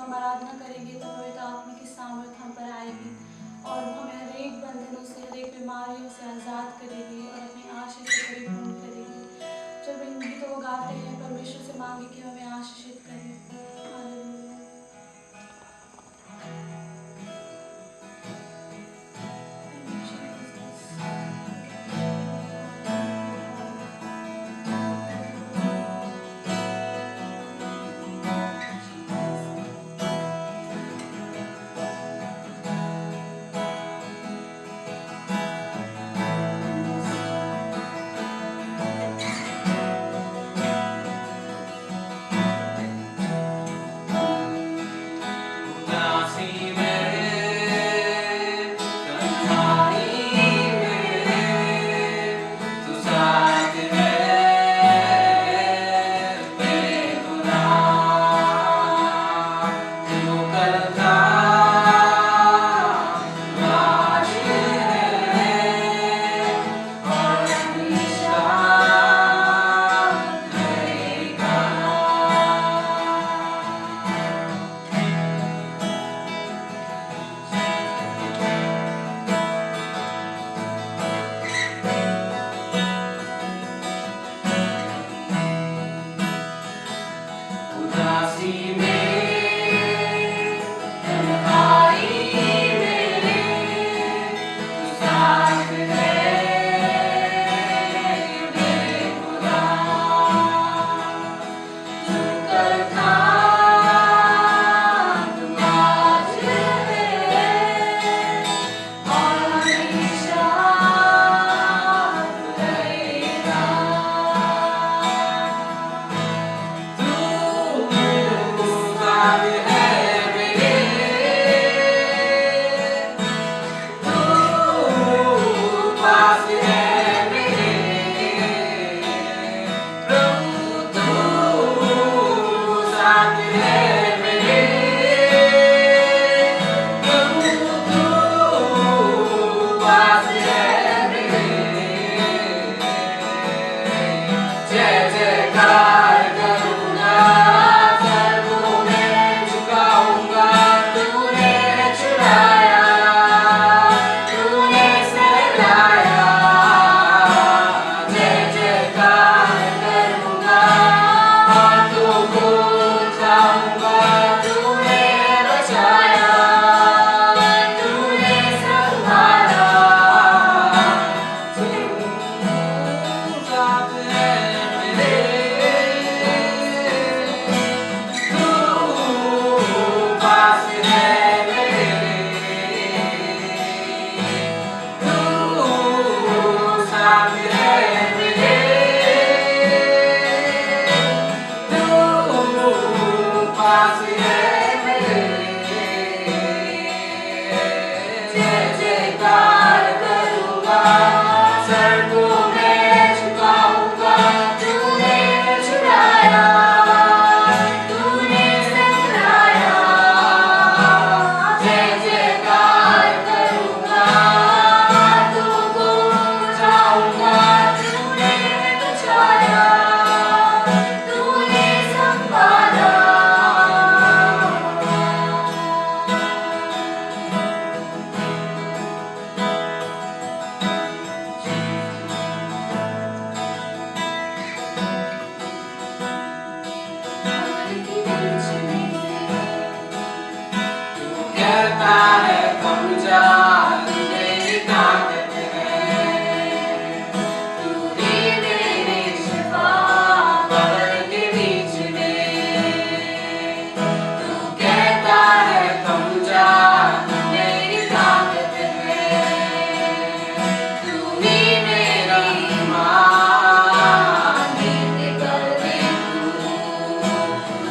हम आराधना करेंगे तो पवित्र आत्मा की सामर्थ हम पर आएगी और वो हमें हर एक बंधनों से, हर एक बीमारियों से आज़ाद करेगी और अपनी आशीष से परिपूर्ण करेगी। जब इन गीतों को गाते हैं, परमेश्वर से मांगे कि हमें आशीषित करें। हालेलुया।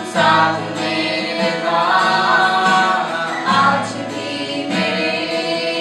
साथ मेरे आज भी मेरे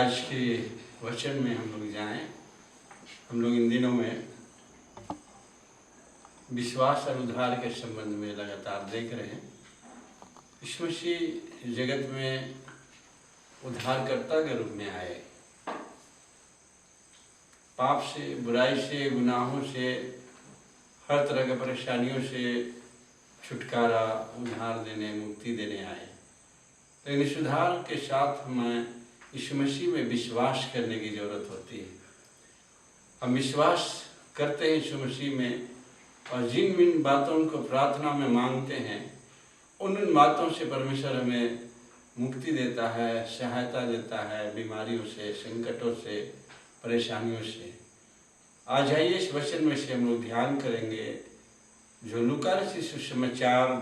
आज के वचन में हम लोग जाएं। हम लोग इन दिनों में विश्वास और उद्धार के संबंध में लगातार देख रहे हैं। यीशु मसीह जगत में उद्धारकर्ता के रूप में आए। पाप से, बुराई से, गुनाहों से, हर तरह के परेशानियों से छुटकारा, उद्धार देने, मुक्ति देने आए। लेकिन इस उद्धार के साथ हमें यीशु मसीह में विश्वास करने की ज़रूरत होती है। हम विश्वास करते हैं यीशु मसीह में, और जिन जिन बातों को प्रार्थना में मांगते हैं उन बातों से परमेश्वर हमें मुक्ति देता है, सहायता देता है, बीमारियों से, संकटों से, परेशानियों से। आज आइए इस वचन में से हम लोग ध्यान करेंगे जो लूका रचित सुसमाचार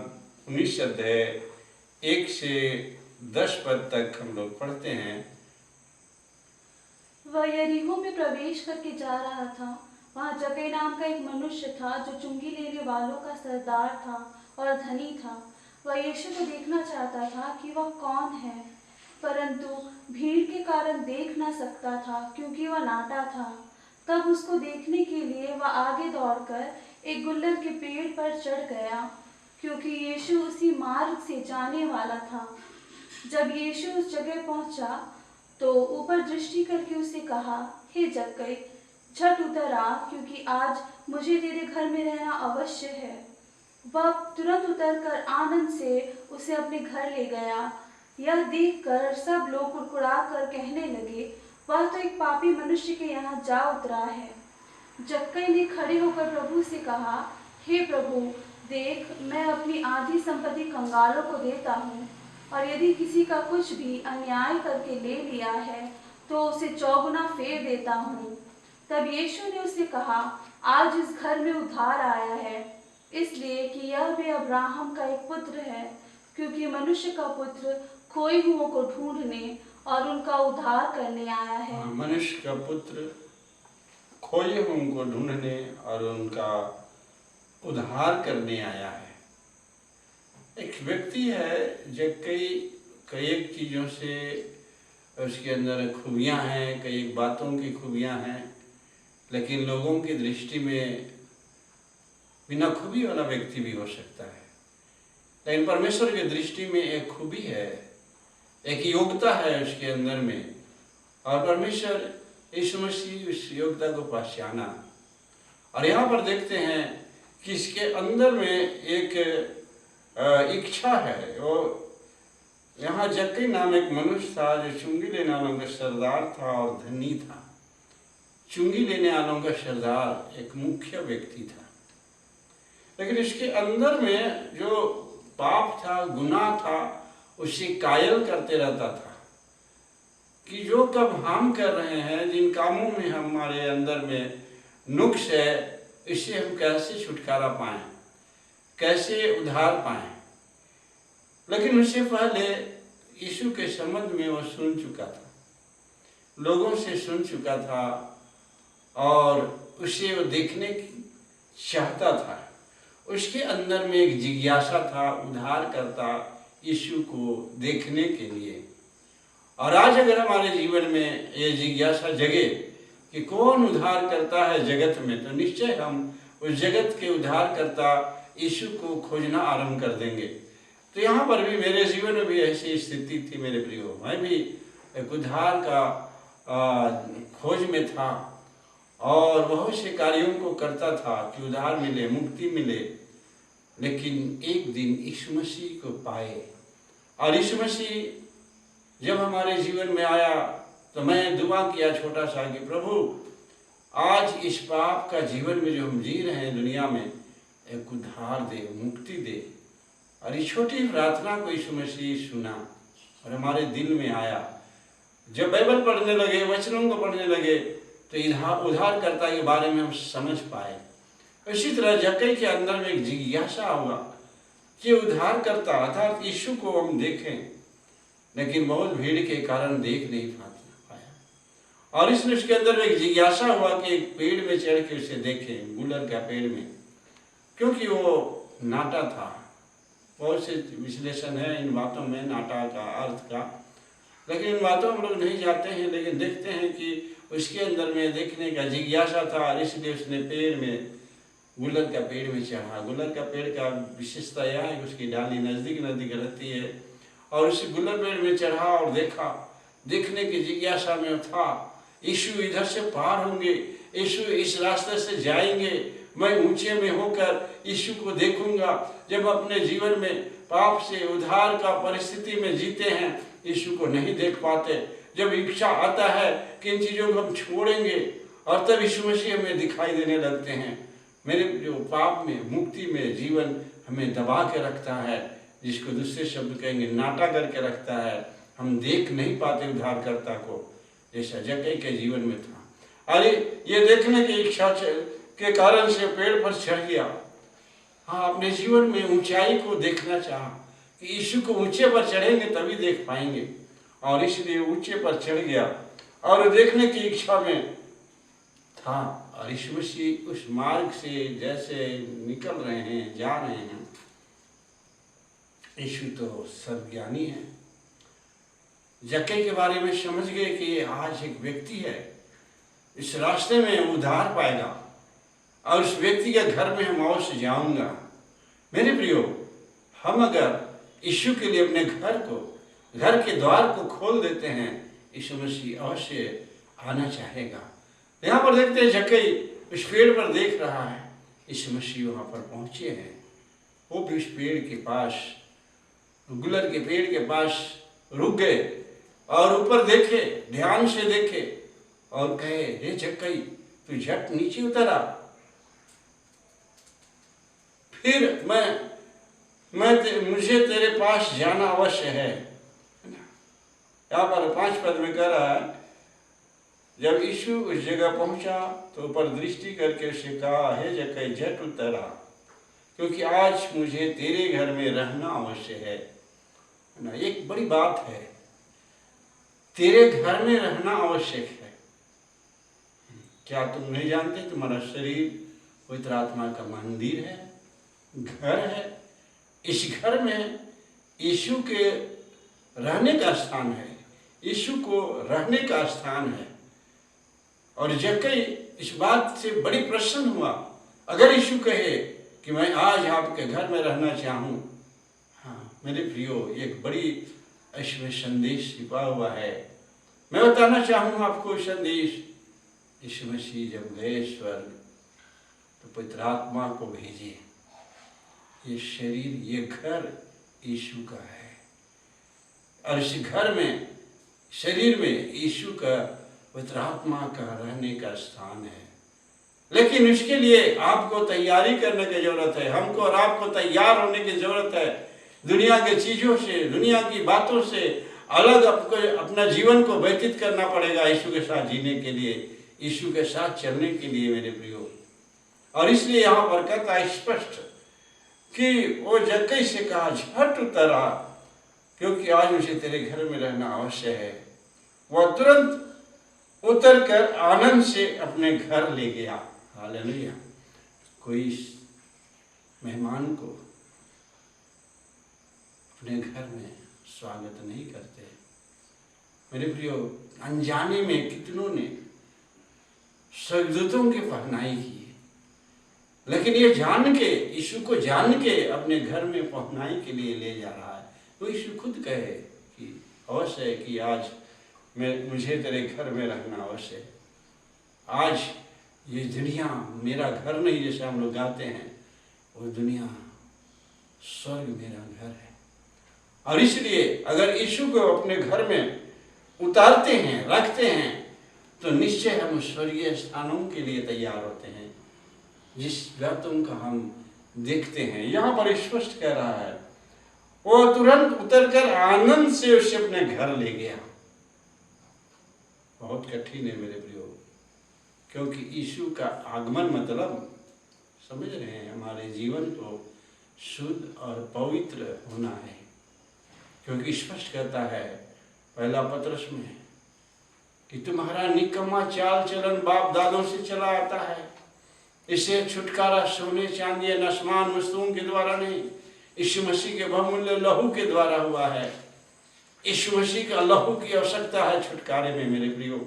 19 अध्याय 1 से 10 पद तक हम लोग पढ़ते हैं। वह यरीहो में प्रवेश करके जा रहा था। वहाँ जक्कई नाम का एक मनुष्य था जो चुंगी लेने वालों का सरदार था और धनी था। वह यीशु को देखना चाहता था कि वह कौन है, परंतु भीड़ के कारण देख न सकता था क्योंकि वह नाटा था। तब उसको देखने के लिए वह आगे दौड़कर एक गुल्लर के पेड़ पर चढ़ गया, क्योंकि यीशु उसी मार्ग से जाने वाला था। जब यीशु उस जगह पहुंचा तो ऊपर दृष्टि करके उससे कहा, हे जक्कई, झट उतर आ, क्योंकि आज मुझे तेरे घर में रहना अवश्य है। वह तुरंत उतरकर आनंद से उसे अपने घर ले गया। यह देखकर सब लोग कुड़कुड़ा कर कहने लगे, वह तो एक पापी मनुष्य के यहाँ जा उतरा है। जक्कई ने खड़े होकर प्रभु से कहा, हे प्रभु, देख, मैं अपनी आधी संपत्ति कंगालों को देता हूँ, और यदि किसी का कुछ भी अन्याय करके ले लिया है तो उसे 4 गुना फेर देता हूँ। तब यीशु ने उससे कहा, आज इस घर में उद्धार आया है, इसलिए कि यह भी अब्राहम का एक पुत्र है, क्योंकि मनुष्य का पुत्र खोए हुओं को ढूंढने और उनका उद्धार करने आया है। मनुष्य का पुत्र खोए हुओं को ढूंढने और उनका उद्धार करने आया है। एक व्यक्ति है जो कई चीज़ों से उसके अंदर खूबियाँ हैं, कई बातों की खूबियाँ हैं, लेकिन लोगों की दृष्टि में बिना खूबी वाला व्यक्ति भी हो सकता है। लेकिन परमेश्वर की दृष्टि में एक खूबी है, एक योग्यता है उसके अंदर में, और परमेश्वर यीशु मसीह उस योग्यता को पहचाना। और यहाँ पर देखते हैं कि इसके अंदर में एक इच्छा है। वो यहाँ जक्कई नाम एक मनुष्य था जो चुंगी लेने वालों का सरदार था और धनी था। चुंगी लेने वालों का सरदार एक मुख्य व्यक्ति था, लेकिन इसके अंदर में जो पाप था, गुनाह था, उसे कायल करते रहता था कि जो कब हम कर रहे हैं, जिन कामों में हमारे अंदर में नुक्स है, इससे हम कैसे छुटकारा पाएं, कैसे उद्धार पाएं। लेकिन उससे पहले यीशु के संबंध में वो सुन चुका था, लोगों से सुन चुका था, और उसे वो देखने की चाहता था। उसके अंदर में एक जिज्ञासा था उद्धारकर्ता यीशु को देखने के लिए। और आज अगर हमारे जीवन में ये जिज्ञासा जगे कि कौन उद्धार करता है जगत में, तो निश्चय हम उस जगत के उद्धारकर्ता यीशु को खोजना आरंभ कर देंगे। तो यहाँ पर भी मेरे जीवन में भी ऐसी स्थिति थी मेरे प्रियो। मैं भी एक उद्धार का खोज में था और बहुत से कार्यों को करता था कि उद्धार मिले, मुक्ति मिले। लेकिन एक दिन यीशु मसीह को पाए, और यीशु मसीह जब हमारे जीवन में आया तो मैं दुआ किया छोटा सा कि प्रभु, आज इस पाप का जीवन में जो हम जी रहे हैं दुनिया में, एक उद्धार दे, मुक्ति दे। और इस छोटी प्रार्थना को यीशु मसीह सुना और हमारे दिल में आया। जब बाइबल पढ़ने लगे, वचनों को पढ़ने लगे, तो उद्धारकर्ता के बारे में हम समझ पाए। इसी तरह जक्कई के अंदर में एक जिज्ञासा हुआ कि उद्धारकर्ता अर्थात यीशु को हम देखें, लेकिन बहुत भीड़ के कारण देख नहीं पाया। और इसलिए उसके अंदर में एक जिज्ञासा हुआ कि एक पेड़ में चढ़ के उसे देखें, गुलर का पेड़ में, क्योंकि वो नाटा था। बहुत से विश्लेषण है इन बातों में नाटा का अर्थ का, लेकिन इन बातों हम लोग नहीं जाते हैं, लेकिन देखते हैं कि उसके अंदर में देखने का जिज्ञासा था, और इसलिए उसने पेड़ में, गुलर का पेड़ में चढ़ा। गुलर का पेड़ का विशेषता यह है कि उसकी डाली नज़दीक नज़दीक रहती है, और उस गुलर पेड़ में चढ़ा और देखा। देखने की जिज्ञासा में था, यीशु इधर से पार होंगे, यीशु इस रास्ते से जाएंगे, मैं ऊंचे में होकर यीशु को देखूंगा। जब अपने जीवन में पाप से उद्धार का परिस्थिति में जीते हैं, यीशु को नहीं देख पाते। जब इच्छा आता है कि इन चीज़ों को हम छोड़ेंगे, और तब यीशु मसीह हमें दिखाई देने लगते हैं। मेरे जो पाप में, मुक्ति में जीवन हमें दबा के रखता है, जिसको दूसरे शब्द कहेंगे नाटा करके रखता है। हम देख नहीं पाते उद्धारकर्ता को, जैसा जक्कई के जीवन में था। अरे ये देखने की इच्छा के कारण से पेड़ पर चढ़ गया। हाँ, अपने जीवन में ऊंचाई को देखना चाहा कि यीशु को ऊंचे पर चढ़ेंगे तभी देख पाएंगे, और इसलिए ऊंचे पर चढ़ गया और देखने की इच्छा में था। और यीशु मसीह उस मार्ग से जैसे निकल रहे हैं, जा रहे हैं। यीशु तो सर्वज्ञानी है, जक्कई के बारे में समझ गए कि आज एक व्यक्ति है, इस रास्ते में उद्धार पाएगा, और उस व्यक्ति के घर में हम अवश्य जाऊंगा। मेरे प्रियो, हम अगर यीशु के लिए अपने घर के द्वार को खोल देते हैं, यीशु मसीह अवश्य आना चाहेगा। यहाँ पर देखते हैं जक्कई उस पेड़ पर देख रहा है, यीशु मसीह वहाँ पर पहुँचे हैं। वो भी उस पेड़ के पास, गुलर के पेड़ के पास रुक गए और ऊपर देखे, ध्यान से देखे और कहे, हे जक्कई, तू झट नीचे उतर आ, फिर मुझे तेरे पास जाना अवश्य है। यहाँ पर 5 पद में कह रहा है, जब यीशु उस जगह पहुंचा तो ऊपर दृष्टि करके उससे कहा, हे जक्कई, झट उतर आ, क्योंकि आज मुझे तेरे घर में रहना अवश्य है ना। एक बड़ी बात है, तेरे घर में रहना आवश्यक है। क्या तुम नहीं जानते तुम्हारा शरीर पवित्र आत्मा का मंदिर है, घर है। इस घर में यीशु के रहने का स्थान है, यीशु को रहने का स्थान है। और जक्कई इस बात से बड़ी प्रसन्न हुआ। अगर यीशु कहे कि मैं आज आपके घर में रहना चाहूँ, हाँ मेरे प्रियो, एक बड़ी इसमें संदेश छिपा हुआ है। मैं बताना चाहूँ आपको संदेश। यीशु मसीह जब गए स्वर्ग तो पवित्र आत्मा को भेजे। ये शरीर, ये घर यीशु का है, और इस घर में, शरीर में यीशु का, पवित्र आत्मा का रहने का स्थान है। लेकिन इसके लिए आपको तैयारी करने की जरूरत है, हमको और आपको तैयार होने की जरूरत है। दुनिया के चीज़ों से, दुनिया की बातों से अलग आपको अपना जीवन को व्यतीत करना पड़ेगा यीशु के साथ जीने के लिए, यीशु के साथ चलने के लिए मेरे प्रियो। और इसलिए यहाँ पर कहता है स्पष्ट कि वो जक्कई से कहा, झट उतर आ, क्योंकि आज मुझे तेरे घर में रहना अवश्य है। वह तुरंत उतर कर आनंद से अपने घर ले गया। हालेलुया। कोई मेहमान को अपने घर में स्वागत नहीं करते मेरे प्रियो। अनजाने में कितनों ने स्वर्गदूतों की पहनाई की, लेकिन ये जान के, यीशु को जान के अपने घर में पहनाई के लिए ले जा रहा है। तो यीशु खुद कहे कि अवश्य है कि आज मुझे तेरे घर में रहना अवश्य है। आज ये दुनिया मेरा घर नहीं, जैसे हम लोग गाते हैं, वो दुनिया स्वर्ग मेरा घर है। और इसलिए अगर यीशु को अपने घर में उतारते हैं, रखते हैं, तो निश्चय हम स्वर्गीय स्थानों के लिए तैयार होते हैं, जिस बातों का हम देखते हैं। यहाँ पर स्पष्ट कह रहा है, वो तुरंत उतरकर आनंद से उसे अपने घर ले गया। बहुत कठिन है मेरे प्रियो, क्योंकि यीशु का आगमन मतलब, समझ रहे हैं, हमारे जीवन को शुद्ध और पवित्र होना है। क्योंकि स्पष्ट कहता है पहला पत्रस में कि तुम्हारा निकम्मा चाल चलन बाप दादों से चला आता है, इसे छुटकारा सोने चांदी या नस्मान वस्तुओं के द्वारा नहीं, यीशु मसीह के बहुमूल्य लहू के द्वारा हुआ है। यीशु मसीह का लहू की आवश्यकता है छुटकारे में मेरे प्रियो।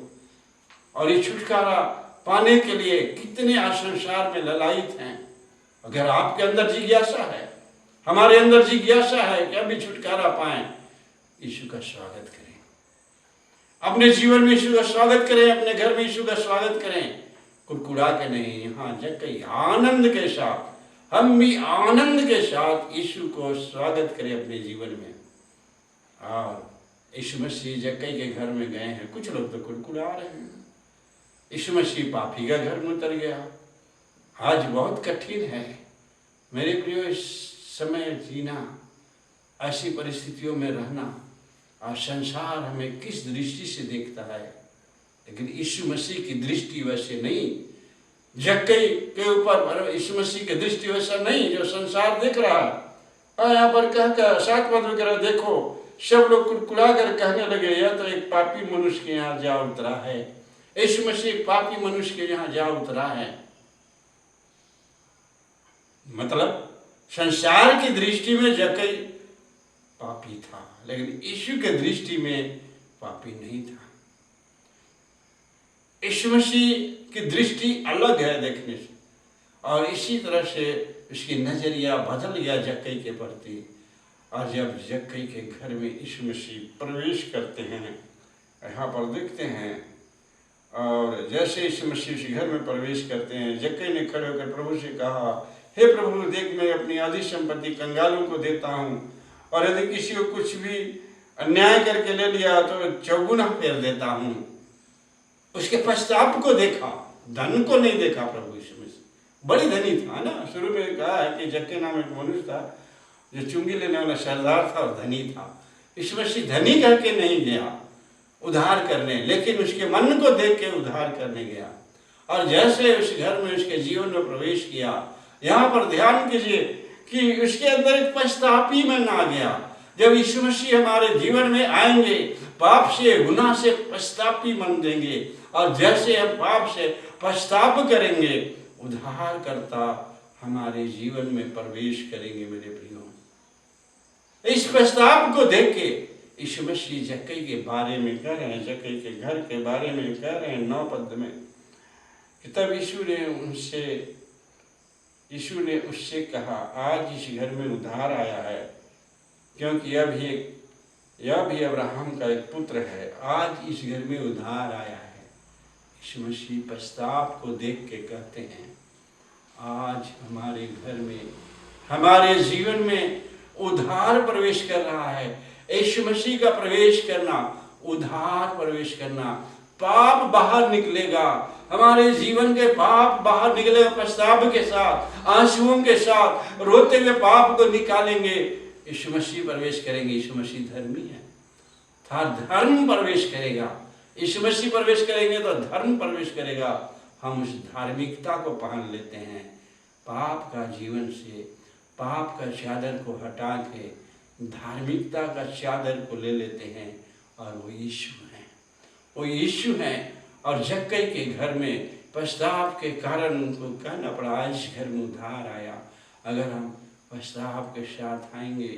और ये छुटकारा पाने के लिए कितने संसार में ललायित हैं। अगर आपके अंदर जिज्ञासा है, हमारे अंदर जिज्ञासा है कि अभी छुटकारा पाएं, यीशु का स्वागत करें। अपने जीवन में यीशु का स्वागत करें, अपने घर में यीशु का स्वागत करें, कुड़कुड़ा के नहीं। यहाँ जब आनंद के साथ, हम भी आनंद के साथ यीशु को स्वागत करें अपने जीवन में। और यीशु मसीह जक्कई के घर में गए हैं, कुछ लोग तो कुड़कुड़ा रहे हैं। यीशु मसीह पापी का घर में उतर गया। आज बहुत कठिन है मेरे प्रियो इस समय जीना, ऐसी परिस्थितियों में रहना। और संसार हमें किस दृष्टि से देखता है, लेकिन यीशु मसीह की दृष्टि वैसे नहीं। जक्कई के ऊपर यीशु मसीह की दृष्टि वैसा नहीं जो संसार देख रहा है। यहाँ पर कहकर 7 पद वगैरह देखो, सब लोग कुड़कुड़ा कर कहने लगे, यह तो एक पापी मनुष्य के यहाँ जा उतरा है। यीशु मसीह पापी मनुष्य के यहाँ जा उतरा है। मतलब संसार की दृष्टि में जक्कई पापी था, लेकिन यीशु के दृष्टि में पापी नहीं था। यीशु मसीह की दृष्टि अलग है देखने से, और इसी तरह से उसकी नजरिया बदल गया जक्कई के प्रति। और जब जक्कई के घर में यीशु मसीह प्रवेश करते हैं, यहाँ पर देखते हैं, और जैसे यीशु मसीह उस घर में प्रवेश करते हैं, जक्कई ने खड़े होकर प्रभु से कहा, हे प्रभु, देख मैं अपनी आधी संपत्ति कंगालों को देता हूँ, और यदि किसी को कुछ भी अन्याय करके ले लिया तो चौगुना फेर देता हूँ। उसके पश्चाताप को देखा, धन को नहीं देखा। प्रभु यीशु मसीह बड़ी धनी था ना। शुरू में कहा है कि जक्कई नाम एक मनुष्य था जो चुंगी लेने वाला सरदार था और धनी था। यीशु मसीह धनी कह के नहीं गया उद्धार करने, लेकिन उसके मन को देख के उद्धार करने गया। और जैसे उस घर में उसके जीवन में प्रवेश किया, यहाँ पर ध्यान कीजिए कि उसके अंदर एक पश्चातापी मन आ गया। जब यीशु मसीह हमारे जीवन में आएंगे, पाप से गुनाह से पश्चातापी मन देंगे, और जैसे हम पाप से पश्चाताप करेंगे, उद्धारकर्ता हमारे जीवन में प्रवेश करेंगे। मेरे प्रियो, इस पश्चाताप को देख के यीशु मसीह जक्कई के बारे में कह रहे हैं, जक्कई के घर के बारे में कह रहे हैं 9 पद में, कि तब यीशु ने उससे कहा, आज इस घर में उद्धार आया है, क्योंकि यह भी अब्राहम का एक पुत्र है। आज इस घर में उद्धार आया है। यीशु मसीह पश्चाताप को देख के कहते हैं, आज हमारे घर में, हमारे जीवन में उद्धार प्रवेश कर रहा है। यीशु मसीह का प्रवेश करना, उद्धार प्रवेश करना, पाप बाहर निकलेगा। हमारे जीवन के पाप बाहर निकलेगा, पश्चाताप के साथ, आंसुओं के साथ, रोते हुए पाप को निकालेंगे। यीशु मसीह प्रवेश करेंगे। यीशु मसीह धर्मी है, धर्म प्रवेश करेगा। यीशु मसीह प्रवेश करेंगे तो धर्म प्रवेश करेगा। हम उस धार्मिकता को पहन लेते हैं। पाप का जीवन से, पाप का चादर को हटा के धार्मिकता का चादर को ले लेते हैं, और वो यीशु है, वो यीशु है। और जक्कई के घर में पश्चाताप के कारण उनको कहना पड़ा, इस घर में उद्धार आया। अगर हम पश्चाताप के साथ आएंगे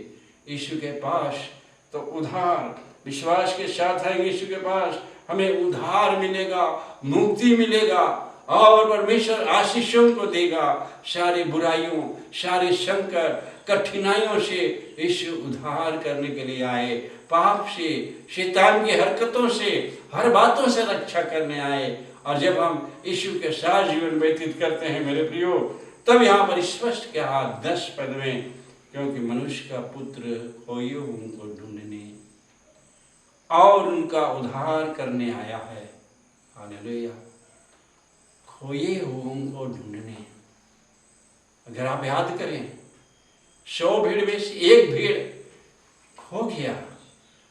यीशु के पास, तो उद्धार, विश्वास के साथ आएंगे यीशु के पास, हमें उद्धार मिलेगा, मुक्ति मिलेगा, और परमेश्वर आशीषों को देगा। सारी बुराइयों, सारे संकट, कठिनाइयों से यीशु उद्धार करने के लिए आए। पाप से, शैतान की हरकतों से, हर बातों से रक्षा करने आए। और जब हम यीशु के साथ जीवन व्यतीत करते हैं मेरे प्रियो, तब यहाँ पर स्पष्ट कहा 10 पद में, क्योंकि मनुष्य का पुत्र खोए उनको ढूंढने और उनका उद्धार करने आया है। हालेलुया। खोए उनको ढूंढने। अगर आप याद करें, 100 भीड़ में से एक भीड़ खो गया,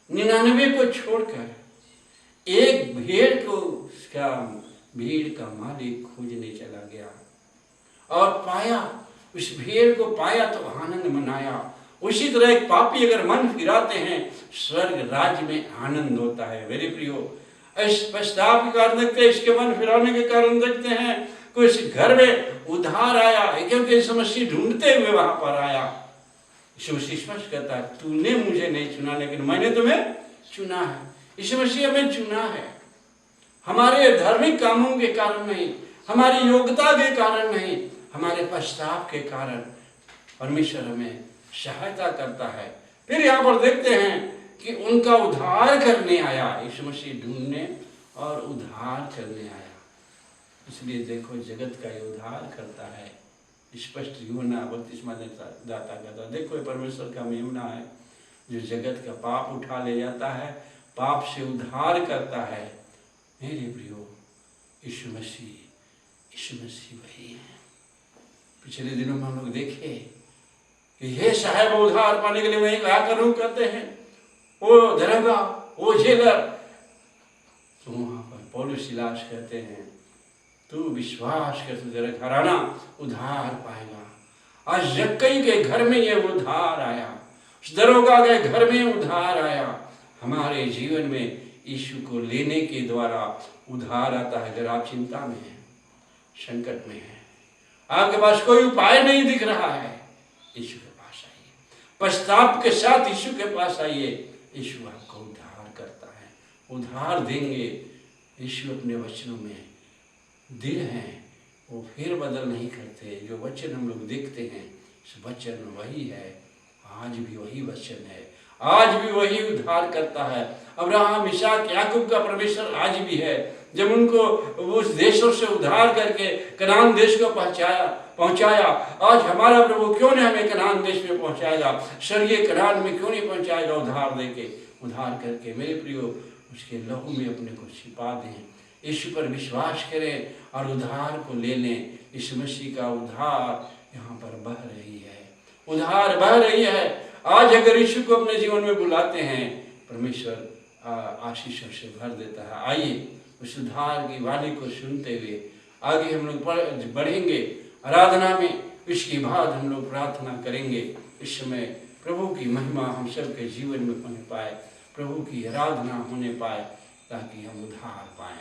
99 को छोड़कर एक भेड़ को उसका भीड़ का मालिक खोजने चला गया और पाया। उस भेड़ को पाया तो आनंद मनाया। उसी तरह एक पापी अगर मन फिराते हैं, स्वर्ग राज्य में आनंद होता है। मेरे प्रियो, इस पश्चाताप के कारण देखते हैं, इसके मन फिराने के कारण देखते हैं कि इस घर में उद्धार आया, क्योंकि यीशु मसीह ढूंढते हुए वहां पर आया। यीशु मसीह स्पष्ट कहता है, तूने मुझे नहीं चुना, लेकिन मैंने तुम्हें चुना है। यीशु मसीह हमें चुना है, हमारे धार्मिक कामों के कारण नहीं, हमारी योग्यता के कारण नहीं, हमारे पश्चाताप के कारण परमेश्वर हमें सहायता करता है। फिर यहाँ पर देखते हैं कि उनका उद्धार करने आया, यीशु मसीह ढूंढने और उद्धार करने आया। इसलिए देखो जगत का ये उद्धार करता है। स्पष्ट यूहन्ना बपतिस्मा दाता कहता, देखो ये परमेश्वर का मेमना है जो जगत का पाप उठा ले जाता है, पाप से उद्धार करता है। मेरे प्रियो, यीशु मसीह वही है। पिछले दिनों में हम लोग देखे कि हे साहब उद्धार पाने के लिए मैं क्या करूं कहते हैं वो दरोगा, वो जेलर। तो वहां पर पौलुस सिलास कहते हैं तू विश्वास कर, तू तेरा घराना उद्धार पाएगा। आज जक्कई के घर में ये उद्धार आया, उस दरोगा के घर में उद्धार आया। हमारे जीवन में यीशु को लेने के द्वारा उद्धार आता है। अगर आप चिंता में हैं, संकट में हैं, आपके पास कोई उपाय नहीं दिख रहा है, यीशु के पास आइए, पश्चाताप के साथ यीशु के पास आइए। यीशु आपको उद्धार करता है, उद्धार देंगे। यीशु अपने वचनों में दिल हैं, वो फेर बदल नहीं करते। जो वचन हम लोग देखते हैं उस वचन वही है, आज भी वही वचन है, आज भी वही उद्धार करता है। अब्राहम, इसहाक, याकूब का परमेश्वर आज भी है। जब उनको उस देशों से उद्धार करके कनान देश को पहुंचाया, आज हमारा प्रभु क्यों नहीं हमें कनान देश में पहुंचाएगा, स्वर्गीय कनान में क्यों नहीं पहुंचाएगा उद्धार देके, उद्धार करके। मेरे प्रियो, उसके लहू में अपने को छिपा दें, यीशु पर विश्वास करें और उद्धार को ले लें। यीशु मसीह का उद्धार यहाँ पर बह रही है, उद्धार बह रही है। आज अगर यीशु को अपने जीवन में बुलाते हैं, परमेश्वर आशीषों से भर देता है। आइए उस उद्धार की वाणी को सुनते हुए आगे हम लोग बढ़ेंगे आराधना में। इसके बाद हम लोग प्रार्थना करेंगे। इस समय प्रभु की महिमा हम सब के जीवन में होने पाए, प्रभु की आराधना होने पाए, ताकि हम उद्धार पाएं।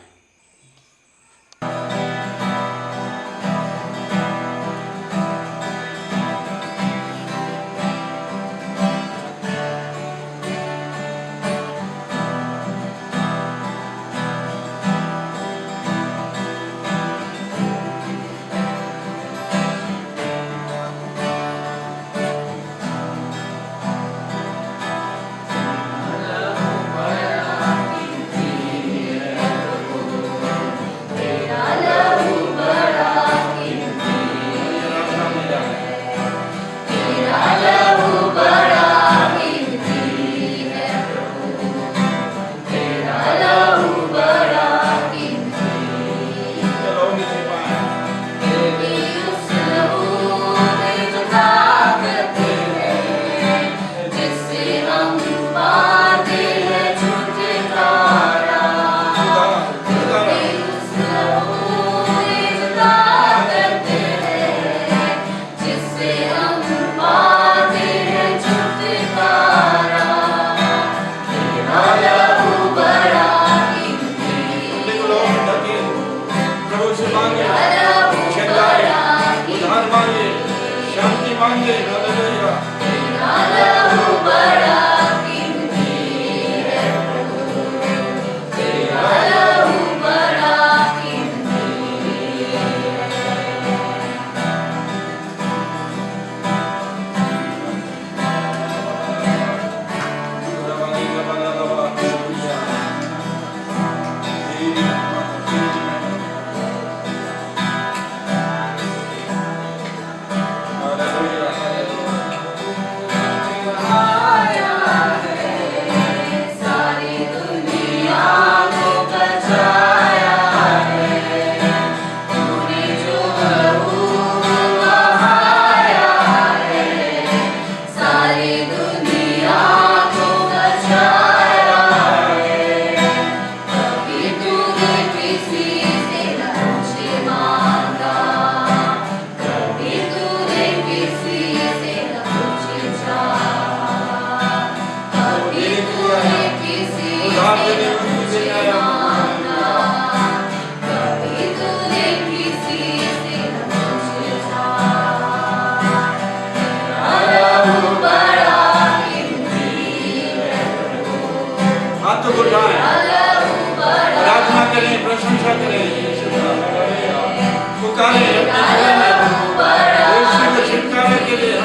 छुटकारे यीशु के छुटकारे के लिए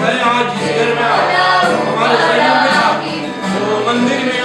मैं आज इस घर में हमारे शरीर में तो मंदिर में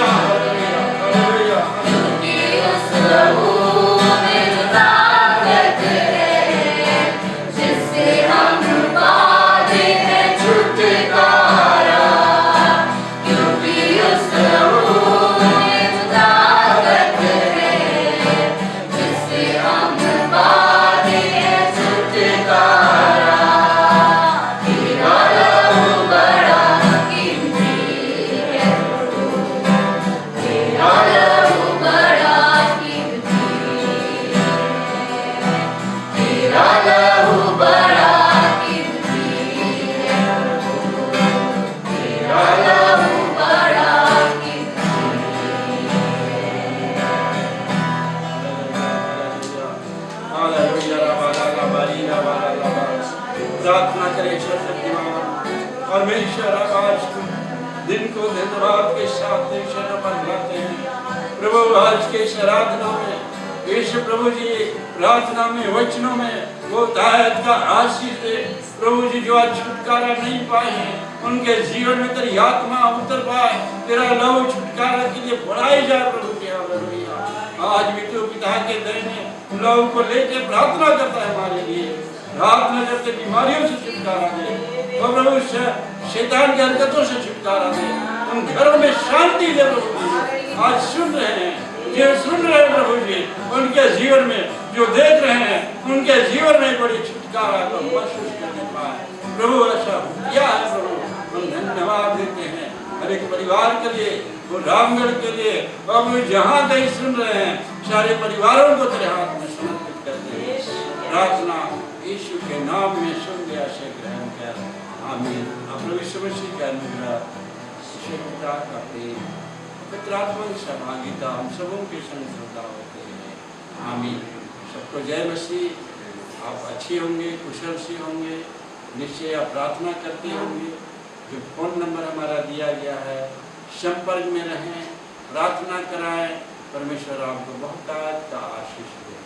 प्रार्थना करें सर्वशक्तिमान और मेरी शराबाज दिन को धन्यवाद के साथ शरण पर लाते हैं प्रभु। आज के आराधना में यीशु प्रभु जी प्रार्थना में वचनों में वो दायत का आशीष दे प्रभु जी जो आज छुटकारा नहीं पाए हैं उनके जीवन में तेरी आत्मा उतर पाए, तेरा लहू छुटकारा के लिए बढ़ाई जाए प्रभु जी। हालेलुया। आज भी तू पिता के दाहिने लहू को लेके प्रार्थना करता है हमारे लिए, प्रार्थना करते बीमारियों से छुटकारा दे और प्रभु शैतान की हरकतों से छुटकारा दे, उन घरों में शांति दे प्रभु जी। आज सुन रहे हैं जो सुन रहे हैं प्रभु जी, उनके जीवन में जो देख रहे हैं उनके जीवन में बड़ी छुटकारा को महसूस करने पाए प्रभु। ऐसा किया है प्रभु, हम धन्यवाद देते हैं हर एक परिवार के लिए, वो रामगढ़ के लिए और जहाँ कहीं सुन रहे हैं सारे परिवारों को तेरे हाथ में समर्पित करते हैं। प्रार्थना यीशु के नाम में सुन लिया से ग्रहण कर, आमीन। प्रभु यीशु मसीह का अनुग्रह, पिता का प्रेम, पवित्र आत्मा की सहभागिता हम सबों के संग सदा होते हैं, आमीन। सबको जय मसीह। आप अच्छे होंगे, कुशल से होंगे, निश्चय आप प्रार्थना करते होंगे। जो फोन नंबर हमारा दिया गया है संपर्क में रहें, प्रार्थना कराएं, परमेश्वर आपको बहुत का आशीष दे।